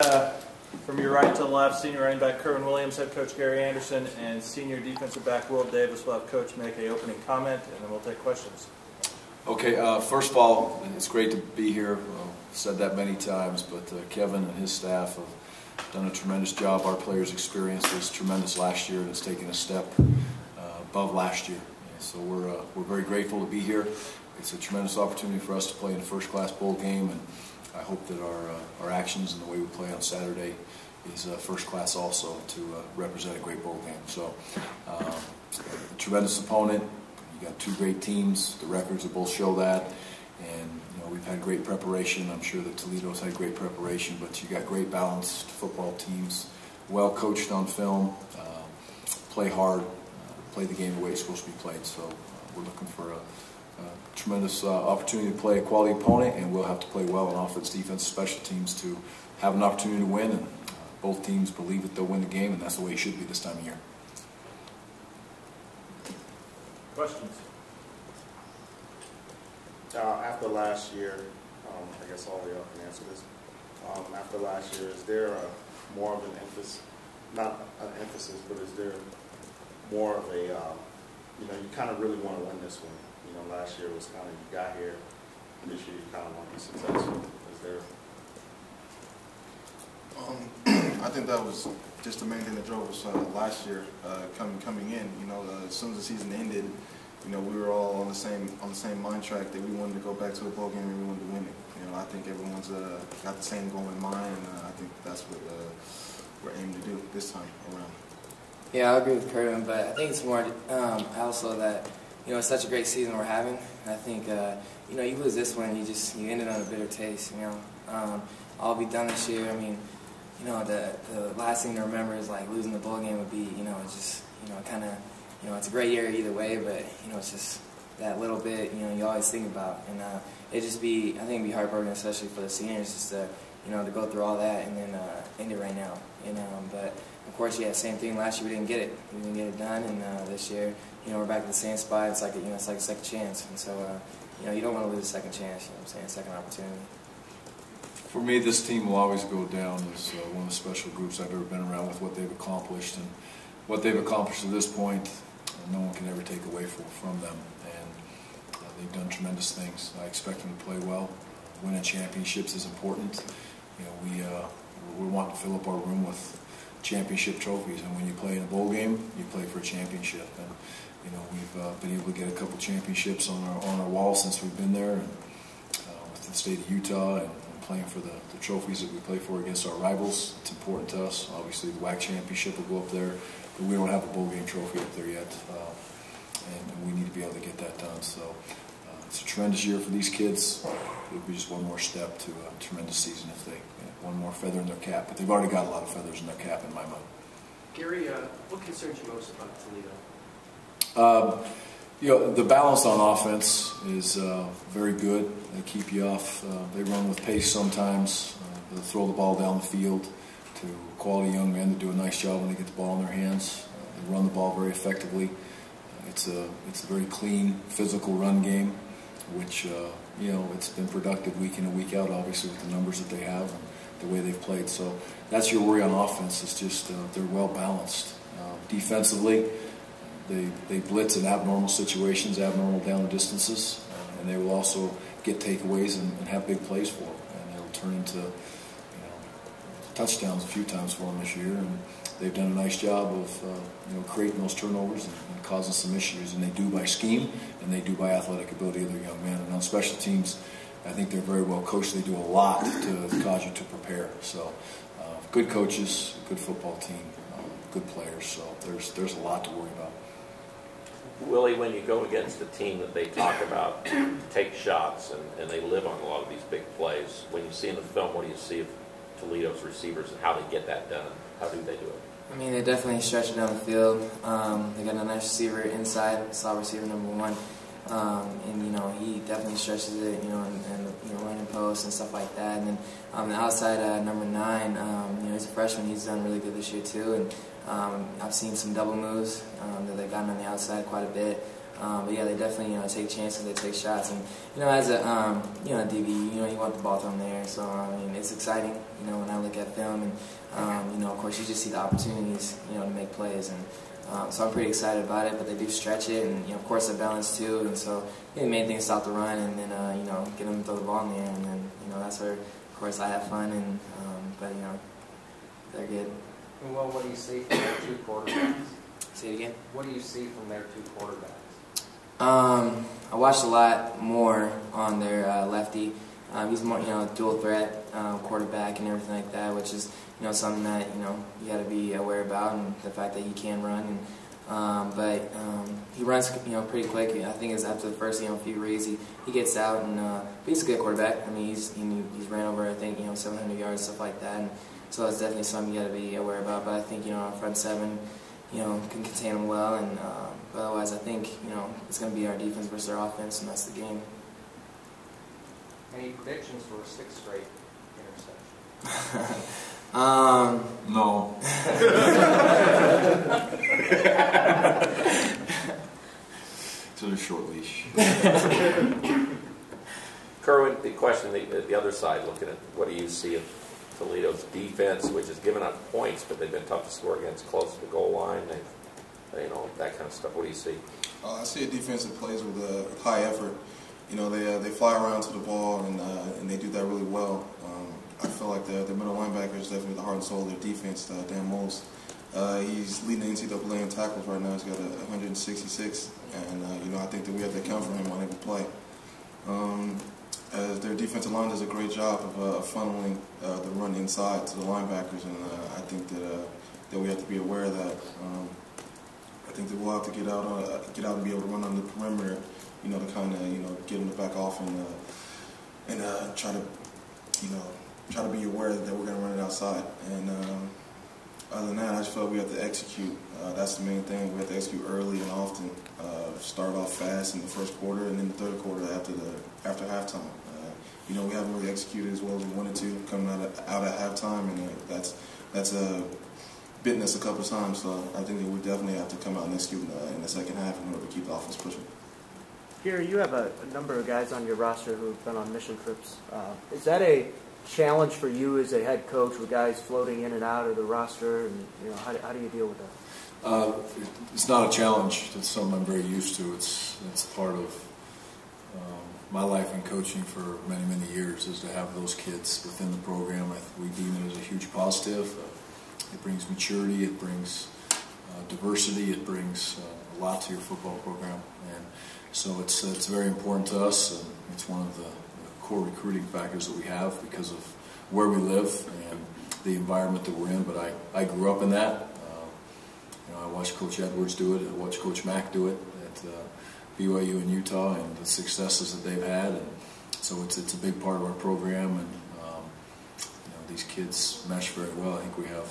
From your right to left, senior running back Kerwynn Williams, head coach Gary Andersen, and senior defensive back Will Davis will have coach make an opening comment, and then we'll take questions. Okay, first of all, it's great to be here. I've said that many times, but Kevin and his staff have done a tremendous job. Our players' experience was tremendous last year, and it's taken a step above last year. And so we're very grateful to be here. It's a tremendous opportunity for us to play in a first-class bowl game, and I hope that our actions and the way we play on Saturday is first class also to represent a great bowl game. So, a tremendous opponent. You got two great teams. The records will both show that, and we've had great preparation. I'm sure that Toledo's had great preparation, but you got great balanced football teams, well coached on film, play hard, play the game the way it's supposed to be played. So, we're looking for a tremendous opportunity to play a quality opponent, and we'll have to play well on offense, defense, special teams to have an opportunity to win. And both teams believe that they'll win the game, and that's the way it should be this time of year. Questions? After last year, I guess all of y'all can answer this. After last year, is there more of an emphasis, not an emphasis, but is there more of a, you kind of really want to win this one? Last year was kind of, you got here, and this year you kind of want to be successful. Is there? I think that was just the main thing that drove us last year coming in. As soon as the season ended, we were all on the same mind track that we wanted to go back to a bowl game and we wanted to win it. I think everyone's got the same goal in mind, and I think that's what we're aiming to do this time around. Yeah, I agree with Kerwynn, but I think it's more also that it's such a great season we're having. I think you lose this one, you ended on a bitter taste. All be done this year. I mean, the last thing to remember is like losing the bowl game would be kind of it's a great year either way, but it's just that little bit you always think about, and I think it'd be heartbroken, especially for the seniors, just to to go through all that and then end it right now. But of course, yeah, same thing. Last year we didn't get it. We didn't get it done, and this year, we're back at the same spot. It's like it's like a second chance, and so you don't want to lose a second chance. I'm saying, second opportunity. For me, this team will always go down as one of the special groups I've ever been around with what they've accomplished, and what they've accomplished to this point, no one can ever take away from them. And they've done tremendous things. I expect them to play well. Winning championships is important. We want to fill up our room with championship trophies, and when you play in a bowl game, you play for a championship. And we've been able to get a couple championships on our wall since we've been there, and with the state of Utah, and playing for the trophies that we play for against our rivals. It's important to us. Obviously, the WAC championship will go up there, but we don't have a bowl game trophy up there yet, and we need to be able to get that done. So it's a tremendous year for these kids. It'll be just one more step to a tremendous season if they one more feather in their cap. But they've already got a lot of feathers in their cap in my mind. Gary, what concerns you most about Toledo? The balance on offense is very good. They keep you off. They run with pace sometimes. They throw the ball down the field to quality young men that do a nice job when they get the ball in their hands. They run the ball very effectively. It's a very clean, physical run game, which it's been productive week in and week out, obviously with the numbers that they have and the way they've played. So that's your worry on offense. It's just they're well balanced. Defensively, they blitz in abnormal situations, abnormal down distances, and they will also get takeaways and have big plays for them, and it'll turn into touchdowns a few times for them this year. And they've done a nice job of creating those turnovers and causing some issues, and they do by scheme and they do by athletic ability of their young men. And on special teams, I think they're very well coached. They do a lot to cause you to prepare. So good coaches, good football team, good players. So there's a lot to worry about. Willie, when you go against a team that they talk about take shots and they live on a lot of these big plays, when you see in the film, what do you see of Toledo's receivers and how they get that done? How do they do it? I mean, they definitely stretch it down the field. They got a nice receiver inside, slot receiver number 1. And he definitely stretches it, and running posts and stuff like that. And then on the outside, number 9, he's a freshman. He's done really good this year too. And I've seen some double moves that they've gotten on the outside quite a bit. But yeah, they definitely take chances, they take shots, and as a DB, you want the ball thrown there. So I mean, it's exciting. When I look at film, and of course, you just see the opportunities, to make plays, and so I'm pretty excited about it. But they do stretch it, and of course, they're balanced too. And so the main thing is stop the run, and then get them to throw the ball in the air, and then that's where, of course, I have fun, and but they're good. Well, what do you see from their two quarterbacks? Say it again. What do you see from their two quarterbacks? I watched a lot more on their lefty. He's more, dual threat quarterback and everything like that, which is, something that you got to be aware about, and the fact that he can run. And but he runs, pretty quick. I think it's after the first, few reads, he gets out, and but he's a good quarterback. I mean, he's ran over, I think, 700 yards, stuff like that. And so it's definitely something you got to be aware about. But I think, our front seven, can contain him well, and but otherwise, I think it's going to be our defense versus our offense, and that's the game. Any predictions for a sixth straight interception? No. It's a short leash. Kerwynn, the question, the other side, looking at what do you see of Toledo's defense, which has given up points, but they've been tough to score against close to the goal line. That kind of stuff. What do you see? I see a defense that plays with high effort. They fly around to the ball, and they do that really well. I feel like the middle linebacker is definitely the heart and soul of their defense. Dan Moles, he's leading the NCAA in tackles right now. He's got 166, and I think that we have to account for him on every play. Their defensive line does a great job of funneling the run inside to the linebackers, and I think that we have to be aware of that. I think that we'll have to get out and be able to run on the perimeter, to kind of get them to back off and try to be aware that we're going to run it outside. And other than that, I just felt we have to execute. That's the main thing. We have to execute early and often. Start off fast in the first quarter, and then the third quarter after halftime. We haven't really executed as well as we wanted to coming out at halftime, and that's bitten us a couple of times. So I think that we definitely have to come out and execute in the second half in order to keep the offense pushing. Gary, you have a number of guys on your roster who've been on mission trips. Is that a challenge for you as a head coach with guys floating in and out of the roster, and how do you deal with that? It's not a challenge. It's something I'm very used to. It's part of my life in coaching for many, many years is to have those kids within the program. We deem it as a huge positive. It brings maturity. It brings diversity. It brings a lot to your football program, and so it's very important to us. And it's one of the core recruiting factors that we have because of where we live and the environment that we're in. But I grew up in that. I watched Coach Edwards do it. I watched Coach Mack do it at BYU in Utah, and the successes that they've had. And so it's a big part of our program, and these kids mesh very well. I think we have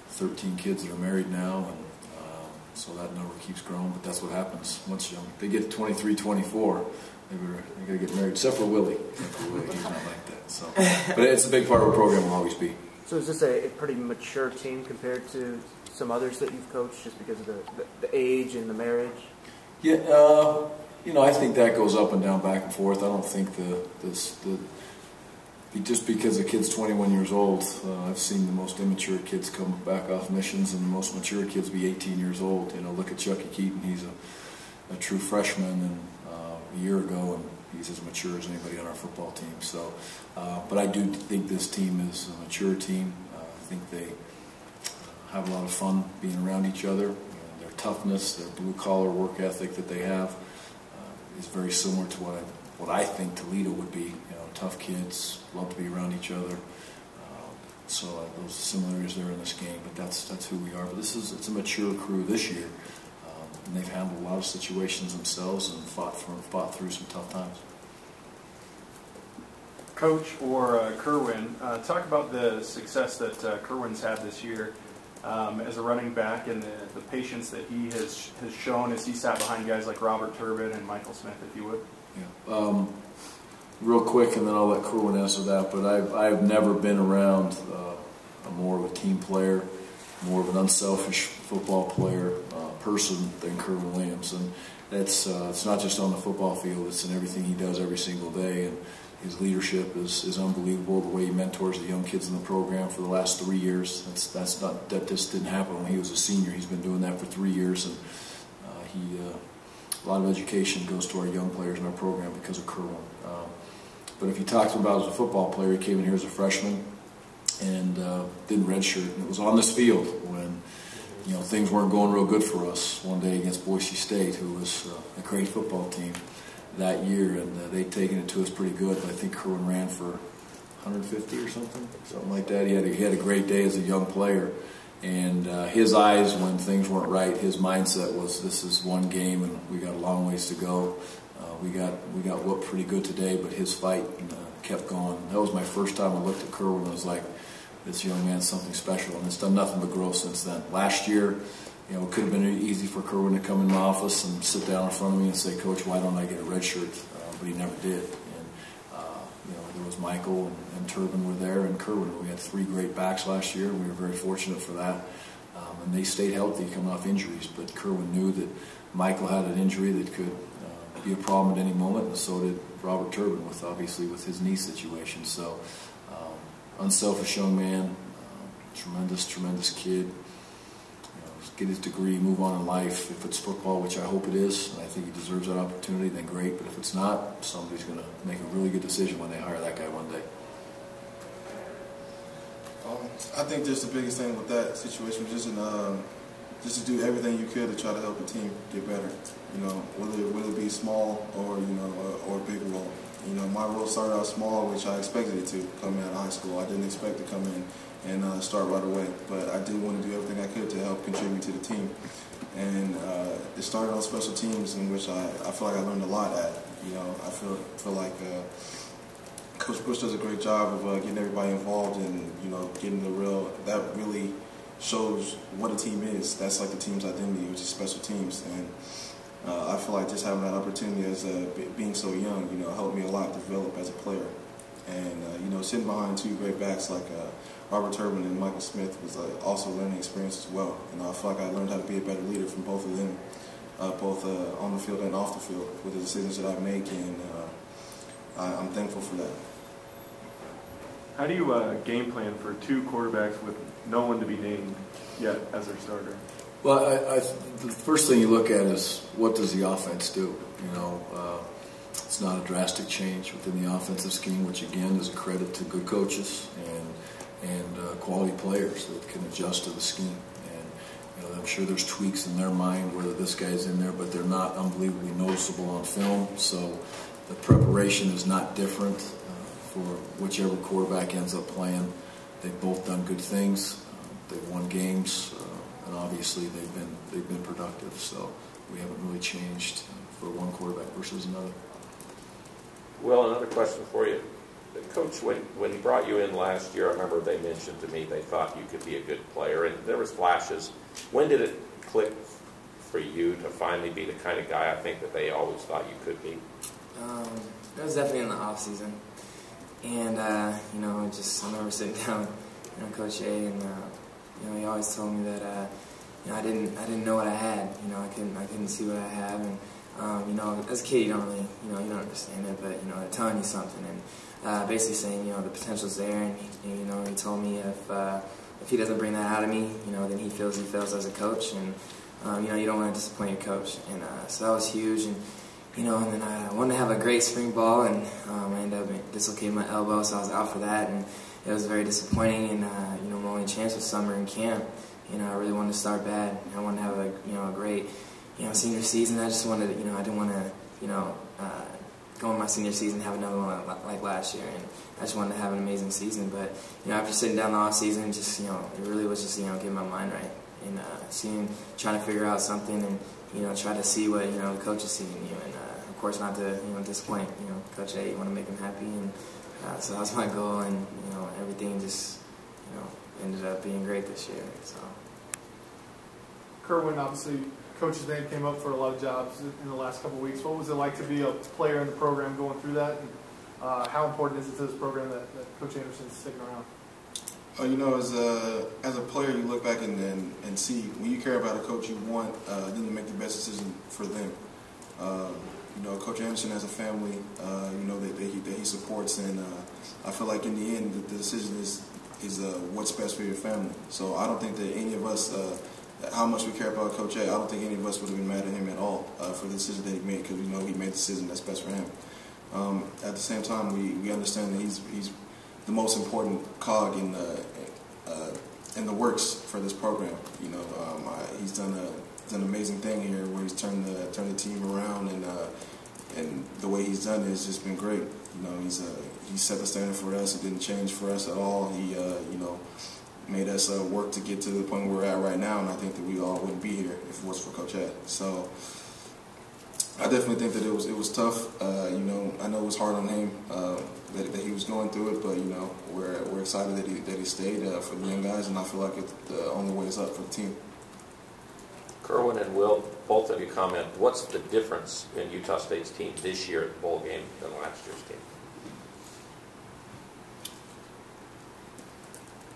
13 kids that are married now, and so that number keeps growing. But that's what happens once they get 23, 24. They got to get married, except for Willie. He's not like that. So, but it's a big part of our program. Will always be. So is this a pretty mature team compared to some others that you've coached, just because of the age and the marriage? Yeah, I think that goes up and down, back and forth. I don't think just because a kid's 21 years old, I've seen the most immature kids come back off missions, and the most mature kids be 18 years old. Look at Chucky Keaton. He's a true freshman, and a year ago, and he's as mature as anybody on our football team. So, but I do think this team is a mature team. I think they have a lot of fun being around each other. Their toughness, their blue-collar work ethic that they have is very similar to what I think Toledo would be. Tough kids, love to be around each other. So those similarities there in this game, but that's who we are. But it's a mature crew this year, and they've handled a lot of situations themselves and fought through some tough times. Coach or Kerwynn, talk about the success that Kerwynn's had this year as a running back, and the patience that he has shown as he sat behind guys like Robert Turbin and Michael Smith, if you would. Yeah. Real quick, and then I'll let Kerwynn answer that. But I've never been around more of a team player, more of an unselfish football player person than Kerwynn Williams, it's not just on the football field, it's in everything he does every single day. And his leadership is unbelievable. The way he mentors the young kids in the program for the last 3 years. That just didn't happen when he was a senior. He's been doing that for 3 years, and a lot of education goes to our young players in our program because of Kerwynn. But if you talk to him about as a football player, he came in here as a freshman and didn't redshirt. And it was on this field when things weren't going real good for us one day against Boise State, who was a great football team that year, and they'd taken it to us pretty good. I think Kerwynn ran for 150 or something like that. He had a great day as a young player, and his eyes when things weren't right, his mindset was, this is one game and we got a long ways to go. We got whooped pretty good today, but his fight kept going. That was my first time I looked at Kerwynn and was like, this young man's something special, and it's done nothing but grow since then. Last year, it could have been easy for Kerwynn to come in my office and sit down in front of me and say, Coach, why don't I get a red shirt? But he never did. And there was Michael and Turbin were there, and Kerwynn. We had 3 great backs last year, and we were very fortunate for that. And they stayed healthy coming off injuries, but Kerwynn knew that Michael had an injury that could be a problem at any moment, and so did Robert Turbin, obviously with his knee situation. So unselfish young man, tremendous kid. Get his degree, move on in life. If it's football, which I hope it is, and I think he deserves that opportunity, then great. But if it's not, somebody's going to make a really good decision when they hire that guy one day. I think just the biggest thing with that situation was just to do everything you could to try to help the team get better. Whether it be small or or a big role. My role started out small, which I expected it to coming out of high school. I didn't expect to come in and start right away, but I did want to do everything I could to help contribute to the team. And it started on special teams, in which I feel like I learned a lot at. I feel like Coach Bush does a great job of getting everybody involved and getting that really shows what a team is. That's like the team's identity, which is special teams. And I feel like just having that opportunity as being so young, helped me a lot develop as a player. And sitting behind 2 great backs like Robert Turbin and Michael Smith was also a learning experience as well. I feel like I learned how to be a better leader from both of them, both on the field and off the field, with the decisions that I make, and I'm thankful for that. How do you game plan for 2 quarterbacks with no one to be named yet as their starter? Well, the first thing you look at is, what does the offense do? It's not a drastic change within the offensive scheme, which again is a credit to good coaches and quality players that can adjust to the scheme. And I'm sure there's tweaks in their mind whether this guy's in there, but they're not unbelievably noticeable on film. So the preparation is not different for whichever quarterback ends up playing. They've both done good things. They've won games, and obviously they've been productive. So we haven't really changed for one quarterback versus another. Well, another question for you. Coach, when he brought you in last year, I remember they mentioned to me they thought you could be a good player, and there was flashes. When did it click for you to finally be the kind of guy I think that they always thought you could be? It was definitely in the off season, and I remember sitting down, Coach A, and he always told me that I didn't know what I had. I couldn't see what I have, and as a kid you don't really you don't understand it, but they're telling you something, and basically saying the potential's there, and he told me if he doesn't bring that out of me, then he fails as a coach, and you don't want to disappoint your coach, and so that was huge, and and then I wanted to have a great spring ball, and I ended up dislocating my elbow, so I was out for that, and it was very disappointing, and my only chance was summer in camp. I really wanted to start bad. I wanted to have a great senior season. I just wanted I didn't want to go in my senior season and have another one like last year, and I just wanted to have an amazing season. But after sitting down the off season, just it really was just getting my mind right, and trying to figure out something, and try to see what the coach is seeing in you, and of course not to disappoint Coach A. You want to make him happy, and so that was my goal, and everything just ended up being great this year. So Kerwynn, obviously, Coach's name came up for a lot of jobs in the last couple of weeks. What was it like to be a player in the program going through that? And how important is it to this program that Coach Andersen's sticking around? As a player, you look back and see, when you care about a coach, you want them to make the best decision for them. You know, Coach Andersen has a family, you know, that he supports, and I feel like in the end, the decision is what's best for your family. So I don't think that any of us, how much we care about Coach A, I don't think any of us would have been mad at him at all for the decision that he made, because we know he made the decision that's best for him. At the same time, we understand that he's the most important cog in the works for this program. You know, he's done an amazing thing here, where he's turned the team around, and the way he's done it has just been great. You know, he set the standard for us. It didn't change for us at all. He you know, made us work to get to the point where we're at right now, and I think that we all wouldn't be here if it was for Coach Ed. So I definitely think that it was tough. You know, I know it was hard on him that he was going through it, but you know, we're excited that he stayed for the young guys, and I feel like the only way is up for the team. Kerwynn and Will, both of you comment, what's the difference in Utah State's team this year at the bowl game than last year's team?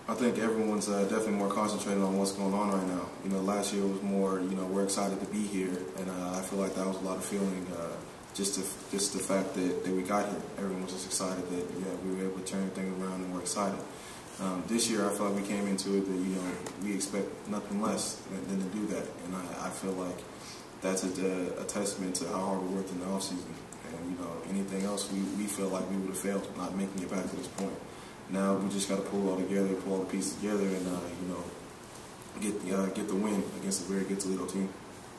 I think everyone's definitely more concentrated on what's going on right now. You know, last year was more, you know, we're excited to be here, and I feel like that was a lot of feeling, just the fact that we got here. Everyone was just excited that, yeah, we were able to turn everything around, and we're excited. This year, I feel like we came into it that, you know, we expect nothing less than to do that, and I feel like that's a testament to how hard we worked in the offseason. And, you know, anything else, we feel like we would have failed not making it back to this point. Now we just got to pull it all together, pull all the pieces together, and you know, get the win against a very good Toledo team.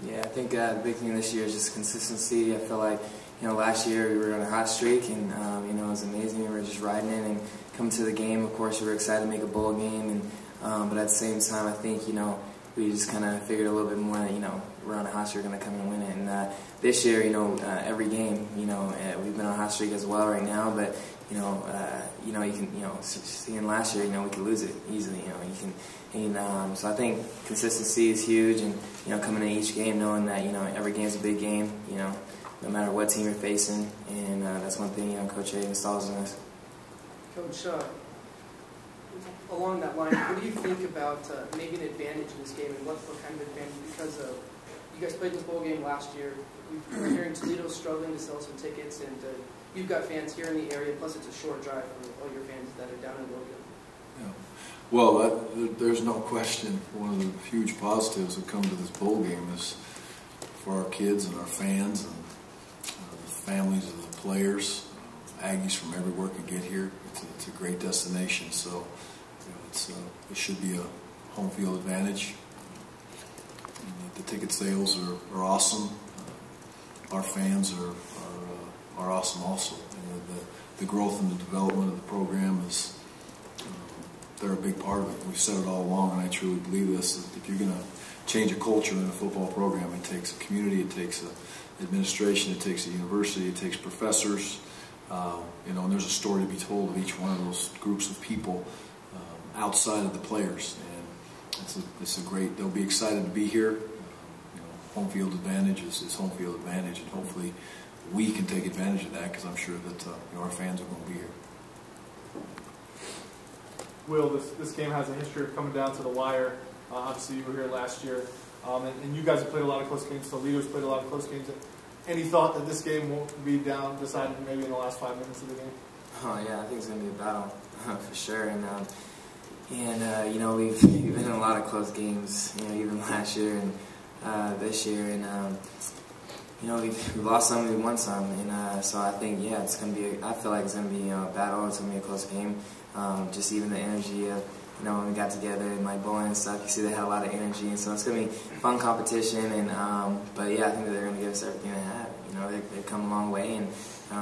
Yeah, I think the big thing this year is just consistency. I feel like, you know, last year we were on a hot streak, and you know, it was amazing. We were just riding in and coming to the game. Of course, we were excited to make a bowl game, and but at the same time, I think, you know, we just kind of figured a little bit more that, you know, we're on a hot streak, we're going to come and win it. And this year, you know, every game, you know, we've been on a hot streak as well right now, but you know, you can, you know, seeing last year, you know, we could lose it easily. You know, you can, and so I think consistency is huge, and you know, coming in each game knowing that, you know, every game's a big game. You know, no matter what team you're facing, and that's one thing, you know, Coach A installs in us. Coach, along that line, what do you think about maybe an advantage in this game, and what kind of advantage? Because you guys played this bowl game last year. We're hearing Toledo's struggling to sell some tickets, and you've got fans here in the area, plus it's a short drive for all your fans that are down in Logan. Yeah. Well, there's no question. One of the huge positives that come to this bowl game is for our kids and our fans and the families of the players. Aggies from everywhere can get here. It's a great destination, so you know, it should be a home field advantage. The ticket sales are awesome. Our fans are awesome also. You know, the growth and the development of the program is, they're a big part of it. We've said it all along, and I truly believe this, that if you're going to change a culture in a football program, it takes a community, it takes an administration, it takes a university, it takes professors, you know, and there's a story to be told of each one of those groups of people outside of the players, and it's a great, they'll be excited to be here. Home field advantage is home field advantage, and hopefully we can take advantage of that, because I'm sure that you know, our fans are going to be here. Will, this game has a history of coming down to the wire. Obviously, you were here last year, and you guys have played a lot of close games. Toledo's played a lot of close games. Any thought that this game won't be decided maybe in the last 5 minutes of the game? Oh yeah, I think it's going to be a battle for sure. And you know, we've been in a lot of close games. You know, even last year and this year, and you know, we've lost some, we won some, and so I think, yeah, it's gonna be. I feel like it's gonna be, you know, a battle. It's gonna be a close game. Just even the energy of, you know, when we got together and like bowling and stuff, you see they had a lot of energy, and so it's gonna be fun competition. And but yeah, I think that they're gonna give us everything they have. You know, they've come a long way, and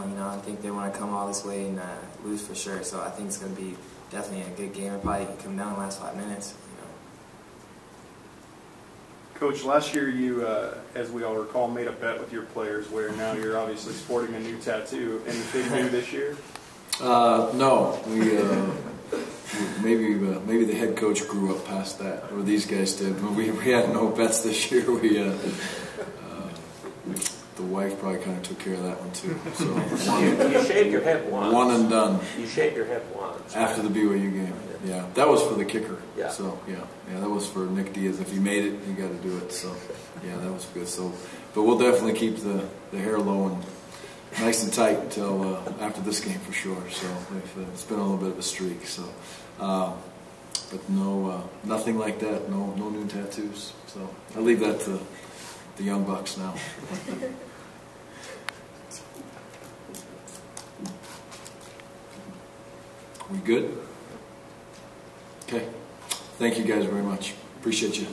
you know, I think they want to come all this way and lose for sure. So I think it's gonna be definitely a good game. It'll probably come down in the last 5 minutes. Coach, last year you, as we all recall, made a bet with your players where now you're obviously sporting a new tattoo. Anything new this year? No. Maybe the head coach grew up past that, or these guys did. But we had no bets this year. The wife probably kind of took care of that one too. So you shaved your head once. One and done. You shaved your head once. After the BYU game. Yeah, that was for the kicker. Yeah. So that was for Nick Diaz. If you made it, you got to do it. So yeah, that was good. So, but we'll definitely keep the hair low and nice and tight until after this game for sure. So it's been a little bit of a streak. So, but no, nothing like that. No new tattoos. So I leave that to the young bucks now. We good? Okay. Thank you guys very much. Appreciate you.